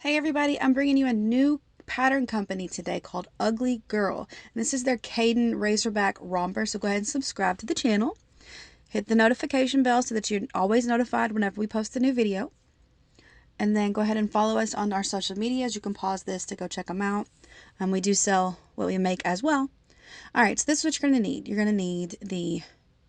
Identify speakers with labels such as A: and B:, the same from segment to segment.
A: Hey everybody, I'm bringing you a new pattern company today called Uggli Gurl. And this is their Kayden Razor Back Romper, so go ahead and subscribe to the channel. Hit the notification bell so that you're always notified whenever we post a new video. And then go ahead and follow us on our social medias. You can pause this to go check them out. We do sell what we make as well. Alright, so this is what you're going to need. You're going to need the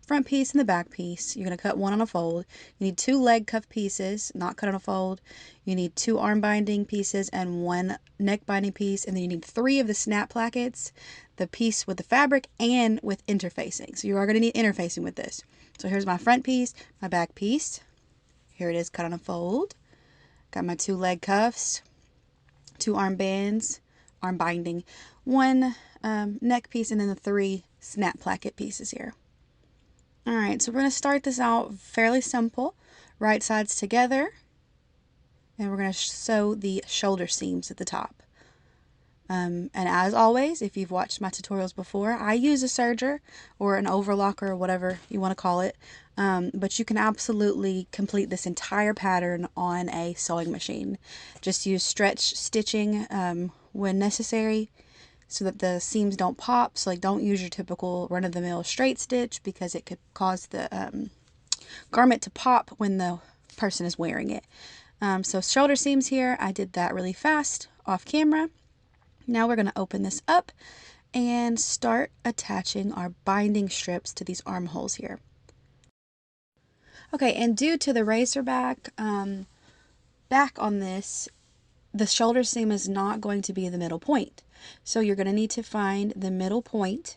A: front piece and the back piece. You're going to cut one on a fold. You need 2 leg cuff pieces, not cut on a fold. You need 2 arm binding pieces and 1 neck binding piece. And then you need 3 of the snap plackets, the piece with the fabric and with interfacing. So you are going to need interfacing with this. So here's my front piece, my back piece. Here it is cut on a fold. Got my 2 leg cuffs, 2 arm bands, arm binding, 1 neck piece, and then the 3 snap placket pieces here. Alright, so we're going to start this out fairly simple. Right sides together. And we're going to sew the shoulder seams at the top. And as always, if you've watched my tutorials before, I use a serger or an overlocker or whatever you want to call it. But you can absolutely complete this entire pattern on a sewing machine. Just use stretch stitching when necessary, so that the seams don't pop. So like, don't use your typical run-of-the-mill straight stitch because it could cause the garment to pop when the person is wearing it. So shoulder seams here, I did that really fast off camera. Now we're going to open this up and start attaching our binding strips to these armholes here. Okay, and due to the razor back on this, the shoulder seam is not going to be the middle point. So you're going to need to find the middle point.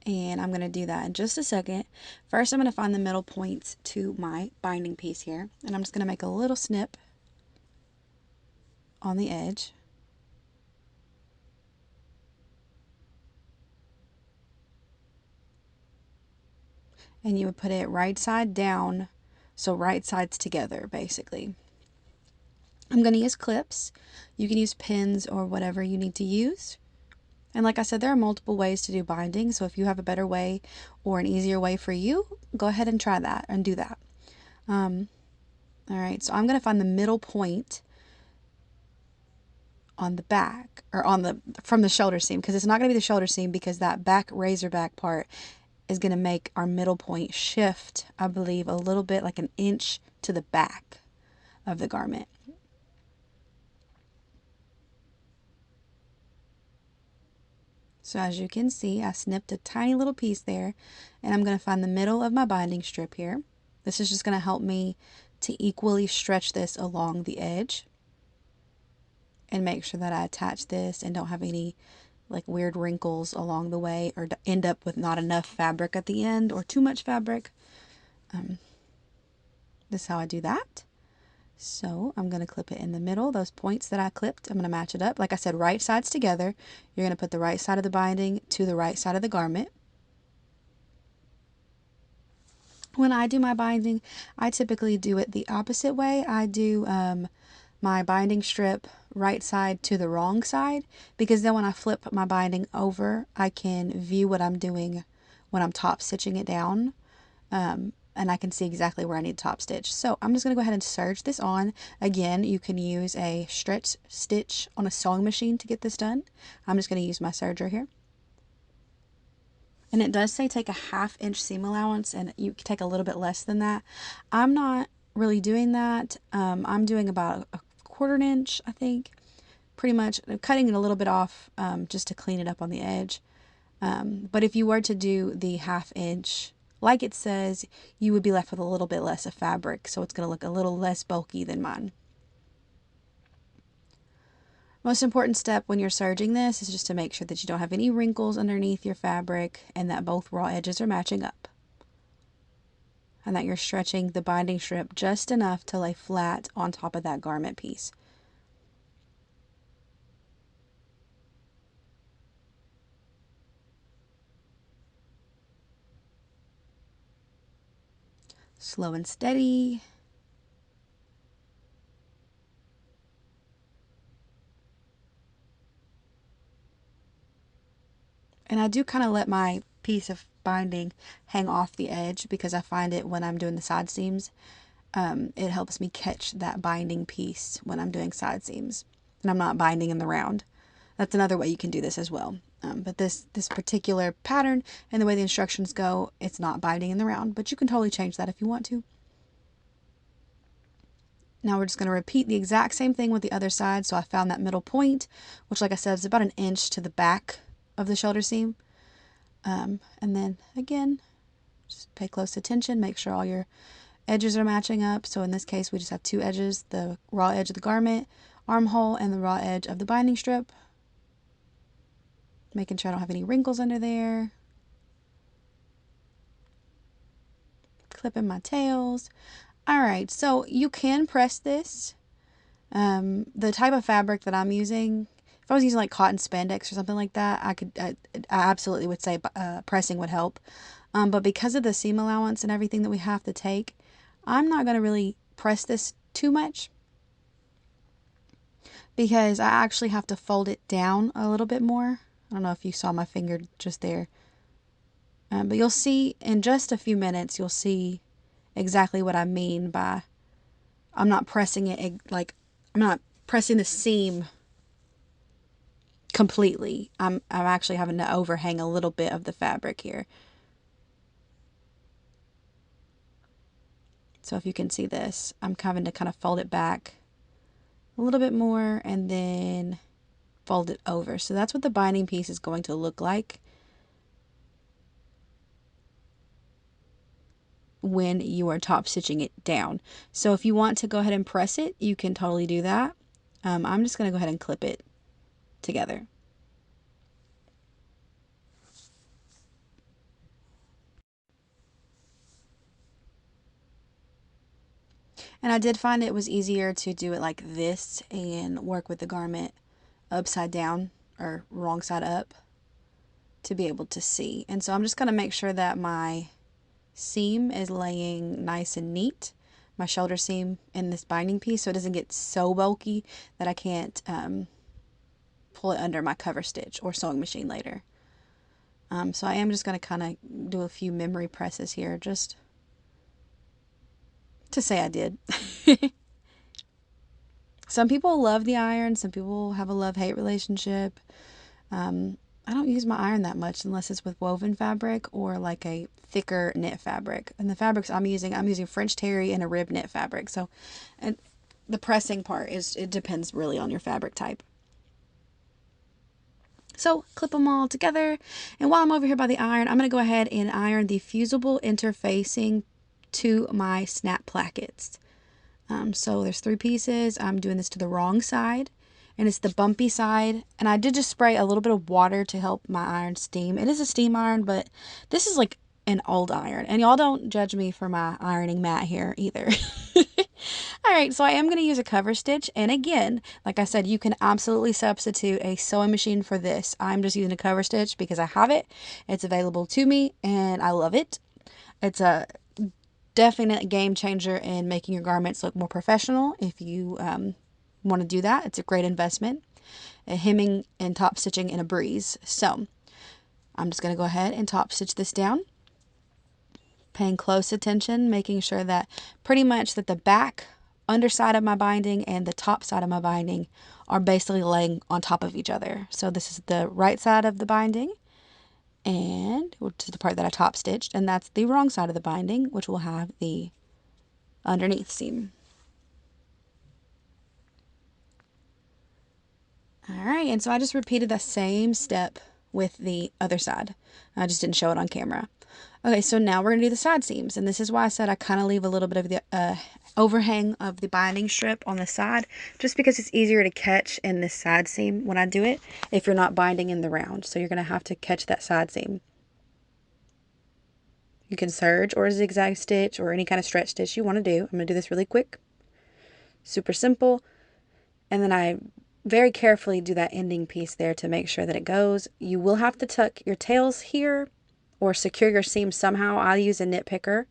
A: And I'm going to do that in just a second. First, I'm going to find the middle points to my binding piece here. And I'm just going to make a little snip on the edge. And you would put it right side down, so right sides together, basically. I'm going to use clips. You can use pins or whatever you need to use. And like I said, there are multiple ways to do binding, so if you have a better way or an easier way for you, go ahead and try that and do that. Alright, so I'm going to find the middle point on the back, or from the shoulder seam, because it's not going to be the shoulder seam, because that back razor back part is going to make our middle point shift, I believe, a little bit, like an inch to the back of the garment. So as you can see, I snipped a tiny little piece there, and I'm going to find the middle of my binding strip here. This is just going to help me to equally stretch this along the edge and make sure that I attach this and don't have any like weird wrinkles along the way, or end up with not enough fabric at the end or too much fabric. This is how I do that. So I'm going to clip it in the middle. Those points that I clipped, I'm going to match it up. Like I said, right sides together. You're going to put the right side of the binding to the right side of the garment. When I do my binding, I typically do it the opposite way. I do my binding strip right side to the wrong side, because then when I flip my binding over, I can view what I'm doing when I'm top stitching it down, and I can see exactly where I need to top stitch. So I'm just going to go ahead and serge this on. Again, you can use a stretch stitch on a sewing machine to get this done. I'm just going to use my serger here. And it does say take a 1/2 inch seam allowance, and you can take a little bit less than that. I'm not really doing that. I'm doing about a 1/4 inch, I think. Pretty much cutting it a little bit off just to clean it up on the edge. But if you were to do the 1/2 inch, like it says, you would be left with a little bit less of fabric, so it's going to look a little less bulky than mine. Most important step when you're serging this is just to make sure that you don't have any wrinkles underneath your fabric and that both raw edges are matching up. And that you're stretching the binding strip just enough to lay flat on top of that garment piece. Slow and steady. And I do kind of let my piece of binding hang off the edge, because I find it when I'm doing the side seams, it helps me catch that binding piece when I'm doing side seams and I'm not binding in the round. That's another way you can do this as well. But this particular pattern and the way the instructions go, it's not binding in the round, but you can totally change that if you want to. Now we're just going to repeat the exact same thing with the other side. So I found that middle point, which like I said, is about an inch to the back of the shoulder seam. And then again, just pay close attention, make sure all your edges are matching up. So in this case, we just have two edges, the raw edge of the garment, armhole, and the raw edge of the binding strip. Making sure I don't have any wrinkles under there. Clipping my tails. All right, so you can press this. The type of fabric that I'm using, if I was using like cotton spandex or something like that, I absolutely would say pressing would help. But because of the seam allowance and everything that we have to take, I'm not going to really press this too much because I actually have to fold it down a little bit more. I don't know if you saw my finger just there. But you'll see in just a few minutes, you'll see exactly what I mean by I'm not pressing it like I'm not pressing the seam completely. I'm actually having to overhang a little bit of the fabric here. So if you can see this, I'm having to kind of fold it back a little bit more and then fold it over. So that's what the binding piece is going to look like when you are top stitching it down. So if you want to go ahead and press it, you can totally do that. I'm just going to go ahead and clip it together. And I did find it was easier to do it like this and work with the garment upside down or wrong side up to be able to see. And so I'm just going to make sure that my seam is laying nice and neat, my shoulder seam in this binding piece, so it doesn't get so bulky that I can't pull it under my cover stitch or sewing machine later. So I am just going to kind of do a few memory presses here just to say I did. Some people love the iron. Some people have a love-hate relationship. I don't use my iron that much unless it's with woven fabric or like a thicker knit fabric. And the fabrics I'm using French terry and a rib knit fabric. So, and the pressing part it depends really on your fabric type. So clip them all together. And while I'm over here by the iron, I'm going to go ahead and iron the fusible interfacing to my snap plackets. So there's 3 pieces. I'm doing this to the wrong side, and it's the bumpy side. And I did just spray a little bit of water to help my iron steam. It is a steam iron, but this is like an old iron. And y'all don't judge me for my ironing mat here either. Alright, so I am going to use a cover stitch. And again, like I said, you can absolutely substitute a sewing machine for this. I'm just using a cover stitch because I have it. It's available to me, and I love it. It's a definite game changer in making your garments look more professional. If you want to do that, it's a great investment. Hemming and top stitching in a breeze. So I'm just going to go ahead and top stitch this down, paying close attention, making sure that pretty much that the back underside of my binding and the top side of my binding are basically laying on top of each other. So this is the right side of the binding, and which is the part that I top stitched, and that's the wrong side of the binding, which will have the underneath seam. Alright, and so I just repeated the same step with the other side. I just didn't show it on camera. Okay, so now we're going to do the side seams, and this is why I said I kind of leave a little bit of the overhang of the binding strip on the side, just because it's easier to catch in this side seam when I do it if you're not binding in the round. So you're going to have to catch that side seam. You can serge or zigzag stitch or any kind of stretch stitch you want to do. I'm going to do this really quick. Super simple. And then I very carefully do that ending piece there to make sure that it goes. You will have to tuck your tails here or secure your seam somehow. I use a knit picker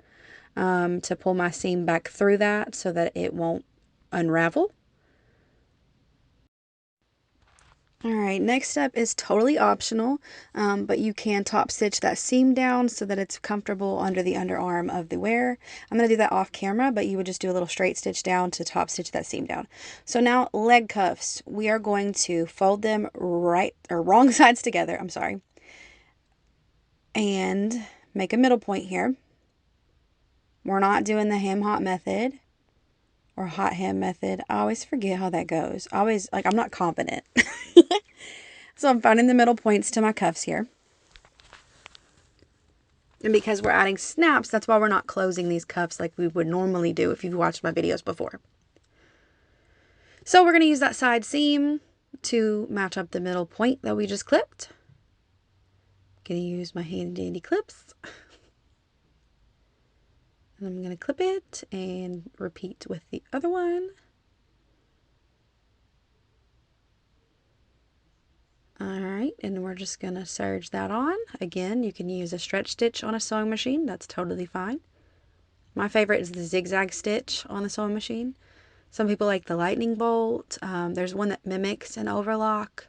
A: to pull my seam back through that so that it won't unravel. Alright, next up is totally optional, but you can top stitch that seam down so that it's comfortable under the underarm of the wearer. I'm going to do that off camera, but you would just do a little straight stitch down to top stitch that seam down. So now leg cuffs, we are going to fold them wrong sides together, I'm sorry, and make a middle point here. We're not doing the hem hot method or hot hem method. I always forget how that goes. I'm not confident. So I'm finding the middle points to my cuffs here. And because we're adding snaps, that's why we're not closing these cuffs like we would normally do if you've watched my videos before. So we're going to use that side seam to match up the middle point that we just clipped. Going to use my handy dandy clips. And I'm going to clip it and repeat with the other one. Alright, and we're just going to serge that on. Again, you can use a stretch stitch on a sewing machine. That's totally fine. My favorite is the zigzag stitch on the sewing machine. Some people like the lightning bolt. There's one that mimics an overlock.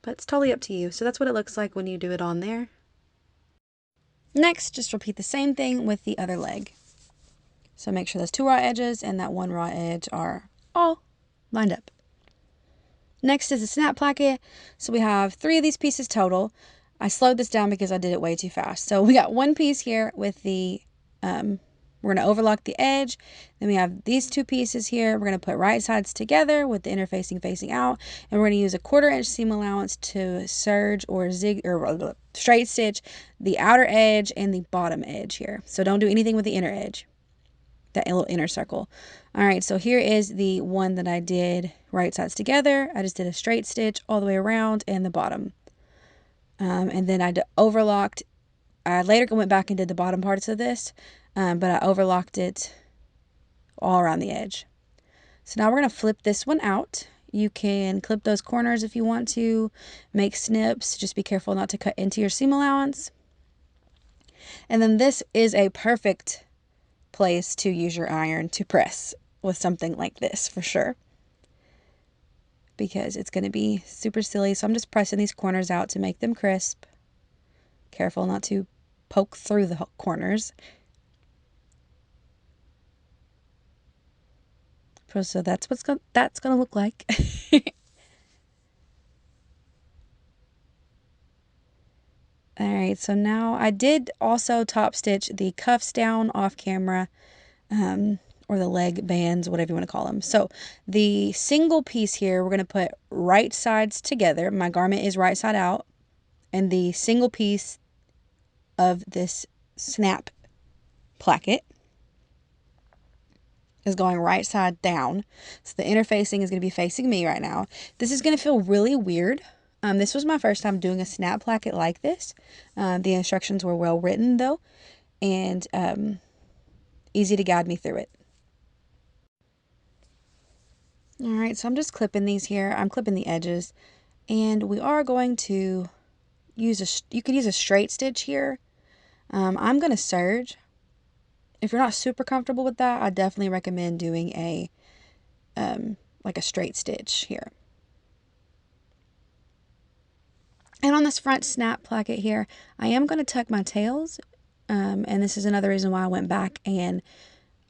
A: But it's totally up to you. So that's what it looks like when you do it on there. Next, just repeat the same thing with the other leg. So make sure those 2 raw edges and that 1 raw edge are all lined up. Next is a snap placket. So we have 3 of these pieces total. I slowed this down because I did it way too fast. So we got 1 piece here with the, we're going to overlock the edge. Then we have these 2 pieces here. We're going to put right sides together with the interfacing facing out. And we're going to use a 1/4 inch seam allowance to serge or straight stitch the outer edge and the bottom edge here. So don't do anything with the inner edge, that little inner circle. All right, so here is the one that I did right sides together. I just did a straight stitch all the way around and the bottom. And then I overlocked. I later went back and did the bottom parts of this, but I overlocked it all around the edge. So now we're going to flip this one out. You can clip those corners if you want to, make snips. Just be careful not to cut into your seam allowance. And then this is a perfect place to use your iron to press with something like this for sure, because it's going to be super silly. So I'm just pressing these corners out to make them crisp. Careful not to poke through the corners. So that's what that's going to look like. All right, so now I did also top stitch the cuffs down off camera, or the leg bands, whatever you want to call them. So the single piece here, we're going to put right sides together. My garment is right side out, and the single piece of this snap placket is going right side down. So the interfacing is going to be facing me right now. This is going to feel really weird. This was my first time doing a snap placket like this. The instructions were well written though, and easy to guide me through it. All right, so I'm just clipping these here. I'm clipping the edges, and we are going to use you could use a straight stitch here. I'm going to serge. If you're not super comfortable with that, I definitely recommend doing a like a straight stitch here. And on this front snap placket here, I am going to tuck my tails, and this is another reason why I went back and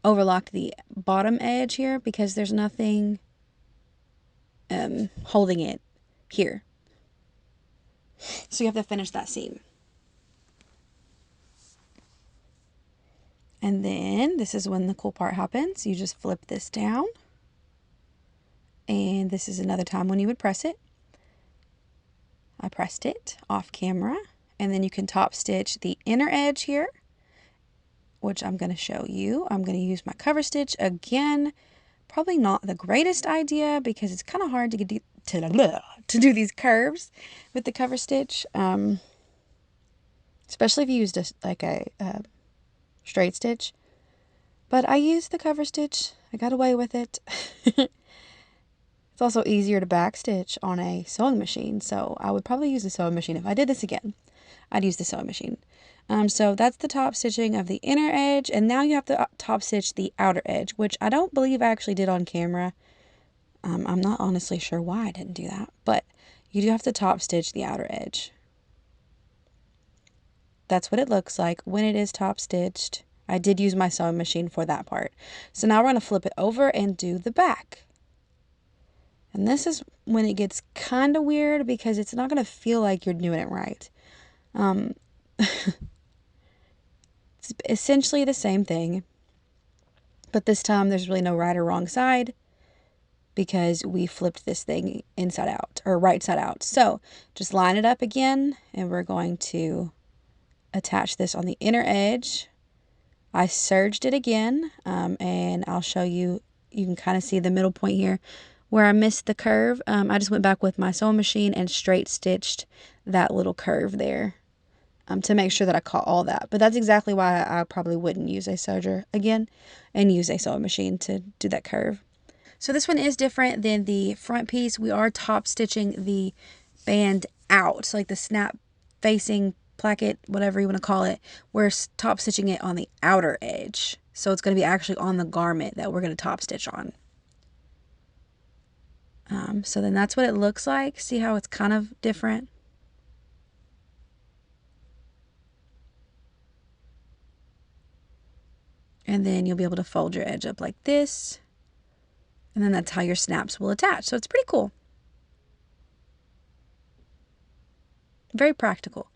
A: overlocked the bottom edge here, because there's nothing holding it here. So you have to finish that seam. And then this is when the cool part happens. You just flip this down. And this is another time when you would press it. I pressed it off camera. And then you can top stitch the inner edge here, which I'm going to show you. I'm going to use my cover stitch again. Probably not the greatest idea because it's kind of hard to get to do these curves with the cover stitch, especially if you used a straight stitch. But I used the cover stitch. I got away with it. It's also easier to backstitch on a sewing machine, so I would probably use the sewing machine. If I did this again, I'd use the sewing machine. So that's the top stitching of the inner edge, and now you have to top stitch the outer edge, which I don't believe I actually did on camera. I'm not honestly sure why I didn't do that, but you do have to top stitch the outer edge. That's what it looks like when it is top stitched. I did use my sewing machine for that part. So now we're going to flip it over and do the back. And this is when it gets kind of weird because it's not going to feel like you're doing it right. It's essentially the same thing, but this time there's really no right or wrong side because we flipped this thing inside out or right side out. So just line it up again, and we're going to attach this on the inner edge. I serged it again, and I'll show you. You can kind of see the middle point here where I missed the curve. I just went back with my sewing machine and straight stitched that little curve there to make sure that I caught all that. But that's exactly why I probably wouldn't use a serger again and use a sewing machine to do that curve. So this one is different than the front piece. We are top stitching the band out, so like the snap facing placket, whatever you want to call it. We're top stitching it on the outer edge. So it's going to be actually on the garment that we're going to top stitch on. So then that's what it looks like. See how it's kind of different? And then you'll be able to fold your edge up like this. And then that's how your snaps will attach. So it's pretty cool. Very practical.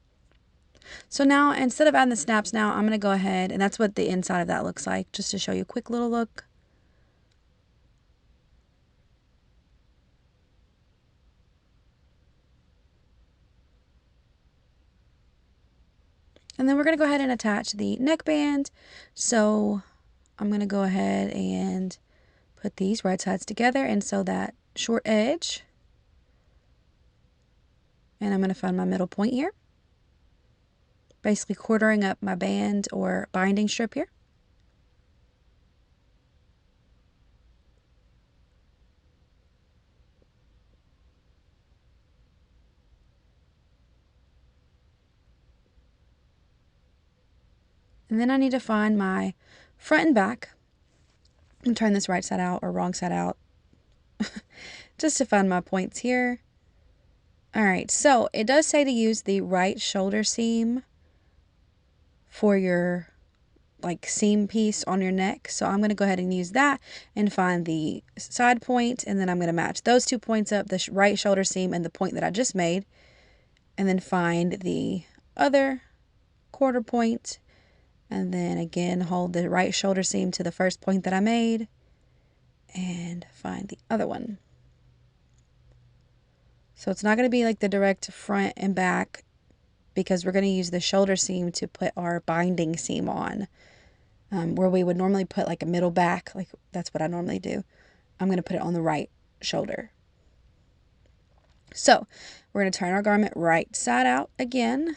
A: So now, instead of adding the snaps now, I'm going to go ahead, and that's what the inside of that looks like, just to show you a quick little look. And then we're going to go ahead and attach the neckband. So I'm going to go ahead and put these right sides together and sew that short edge. And I'm going to find my middle point here. Basically quartering up my band or binding strip here. And then I need to find my front and back and turn this right side out or wrong side out just to find my points here. All right, so it does say to use the right shoulder seam for your like seam piece on your neck. So I'm going to go ahead and use that and find the side point, and then I'm going to match those 2 points up, the right shoulder seam and the point that I just made, and then find the other quarter point, and then again hold the right shoulder seam to the first point that I made and find the other one. So it's not going to be like the direct front and back because we're going to use the shoulder seam to put our binding seam on. Where we would normally put like a middle back, like that's what I normally do. I'm going to put it on the right shoulder. So we're going to turn our garment right side out again.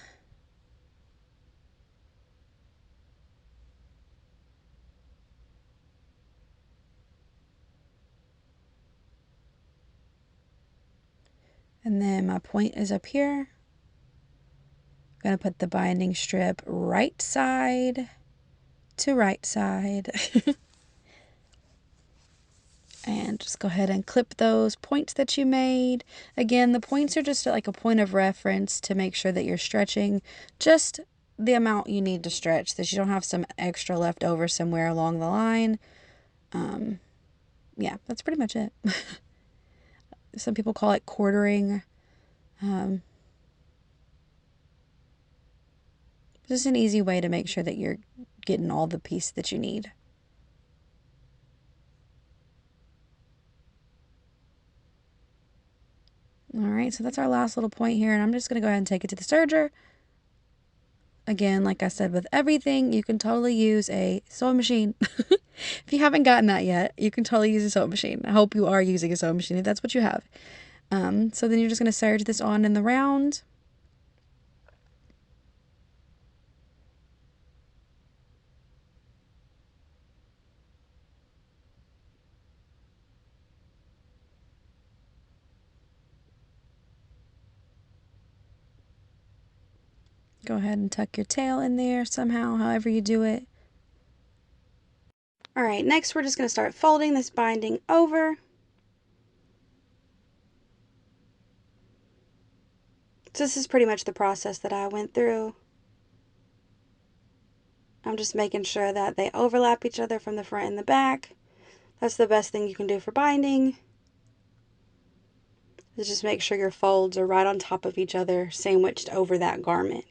A: And then my point is up here. I'm going to put the binding strip right side to right side. And just go ahead and clip those points that you made. Again, the points are just like a point of reference to make sure that you're stretching just the amount you need to stretch, that you don't have some extra left over somewhere along the line. Yeah, that's pretty much it. Some people call it quartering. Just an easy way to make sure that you're getting all the piece that you need. All right, so that's our last little point here, and I'm just going to go ahead and take it to the serger. Again, like I said, with everything, you can totally use a sewing machine. If you haven't gotten that yet, you can totally use a sewing machine. I hope you are using a sewing machine if that's what you have. So then you're just going to serge this on in the round. Go ahead and tuck your tail in there somehow, however you do it. All right, next we're just going to start folding this binding over. So this is pretty much the process that I went through. I'm just making sure that they overlap each other from the front and the back. That's the best thing you can do for binding. Is just make sure your folds are right on top of each other, sandwiched over that garment.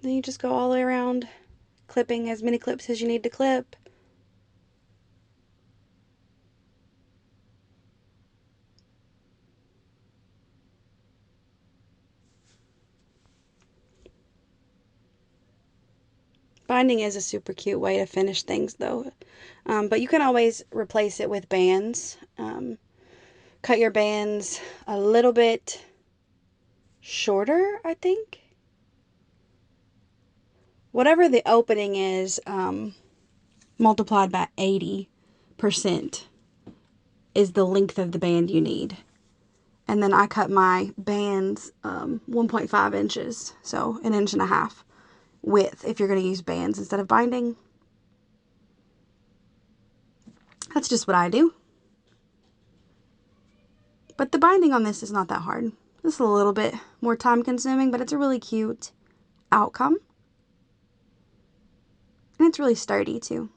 A: Then you just go all the way around, clipping as many clips as you need to clip. Binding is a super cute way to finish things though. But you can always replace it with bands. Cut your bands a little bit shorter, I think. Whatever the opening is, multiplied by 80% is the length of the band you need. And then I cut my bands 1.5 inches, so 1.5 inches width if you're going to use bands instead of binding. That's just what I do. But the binding on this is not that hard. This is a little bit more time consuming, but it's a really cute outcome. And it's really sturdy too.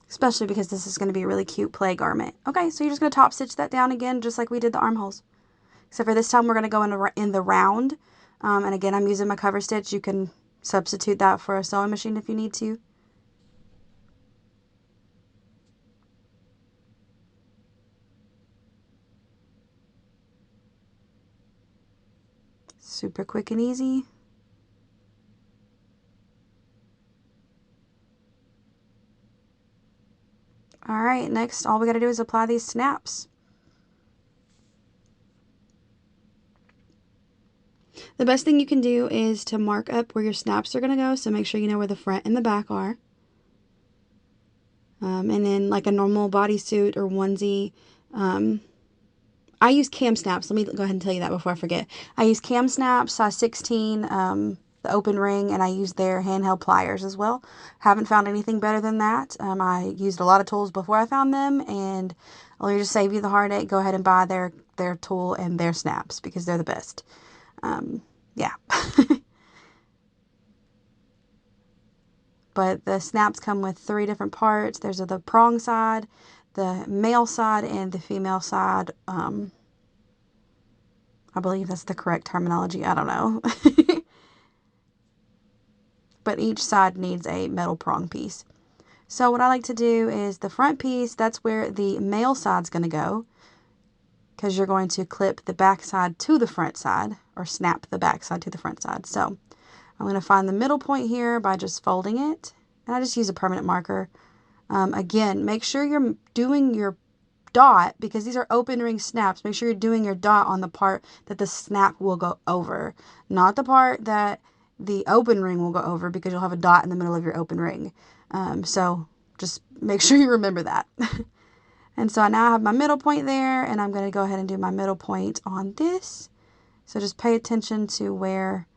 A: Especially because this is going to be a really cute play garment. Okay, so you're just going to top stitch that down again, just like we did the armholes. Except for this time we're going to go in the round. And again, I'm using my cover stitch. You can substitute that for a sewing machine if you need to. Super quick and easy. Alright, next all we got to do is apply these snaps. The best thing you can do is to mark up where your snaps are going to go, so make sure you know where the front and the back are. And then like a normal bodysuit or onesie, I use cam snaps. Let me go ahead and tell you that before I forget. I use cam snaps, size 16, the open ring, and I use their handheld pliers as well. Haven't found anything better than that. I used a lot of tools before I found them, and let me just save you the heartache. Go ahead and buy their tool and their snaps because they're the best. Yeah. But the snaps come with 3 different parts. There's the prong side, the male side, and the female side. I believe that's the correct terminology. I don't know. But each side needs a metal prong piece. So what I like to do is the front piece, that's where the male side's going to go, because you're going to clip the back side to the front side, or snap the back side to the front side. So I'm going to find the middle point here by just folding it. And I just use a permanent marker. Again, make sure you're doing your dot, because these are open ring snaps. Make sure you're doing your dot on the part that the snap will go over. Not the part that the open ring will go over, because you'll have a dot in the middle of your open ring. So just make sure you remember that. And so I now have my middle point there, and I'm going to go ahead and do my middle point on this. So just pay attention to where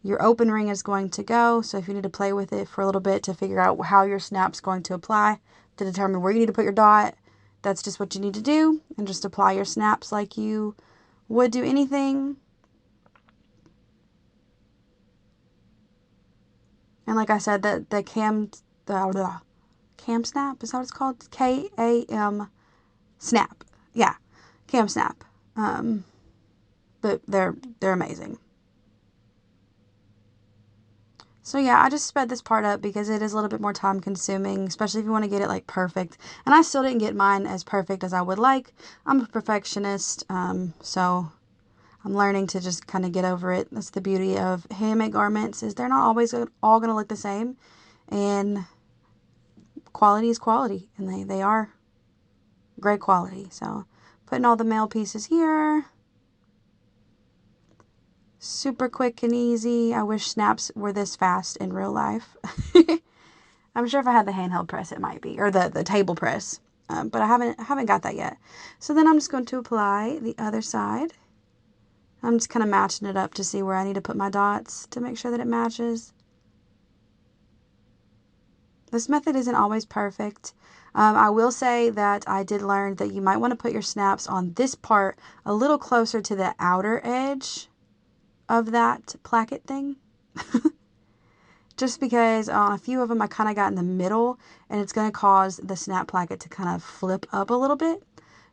A: your open ring is going to go. So if you need to play with it for a little bit to figure out how your snap's going to apply, to determine where you need to put your dot, that's just what you need to do. And just apply your snaps like you would do anything. And like I said, the cam snap, is that what it's called? K-A-M snap. Yeah, cam snap. But they're amazing. So yeah, I just sped this part up because it is a little bit more time consuming, especially if you want to get it like perfect. And I still didn't get mine as perfect as I would like. I'm a perfectionist, so I'm learning to just kind of get over it. That's the beauty of handmade garments, is they're not always all going to look the same. And quality is quality, and they are great quality. So putting all the male pieces here. Super quick and easy. I wish snaps were this fast in real life. I'm sure if I had the handheld press, it might be, or the table press. But I haven't got that yet. So then I'm just going to apply the other side. I'm just kind of matching it up to see where I need to put my dots to make sure that it matches. This method isn't always perfect. I will say that I did learn that you might want to put your snaps on this part a little closer to the outer edge of that placket thing. Just because on a few of them I kind of got in the middle, and it's going to cause the snap placket to kind of flip up a little bit.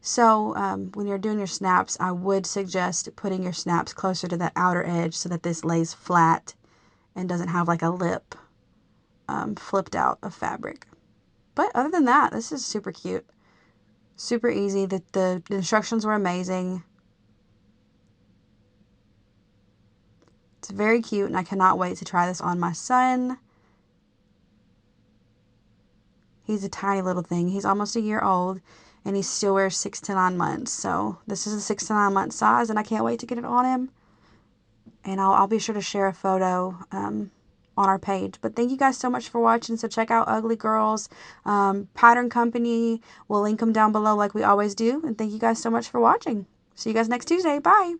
A: So when you're doing your snaps, I would suggest putting your snaps closer to the outer edge so that this lays flat and doesn't have like a lip flipped out of fabric. But other than that, this is super cute. Super easy. The instructions were amazing. It's very cute, and I cannot wait to try this on my son. He's a tiny little thing. He's almost a year old, and he still wears 6 to 9 months. So this is a 6 to 9 month size, and I can't wait to get it on him. And I'll be sure to share a photo on our page. But thank you guys so much for watching. So check out Uggli Gurl's pattern company. We'll link them down below like we always do. And thank you guys so much for watching. See you guys next Tuesday. Bye.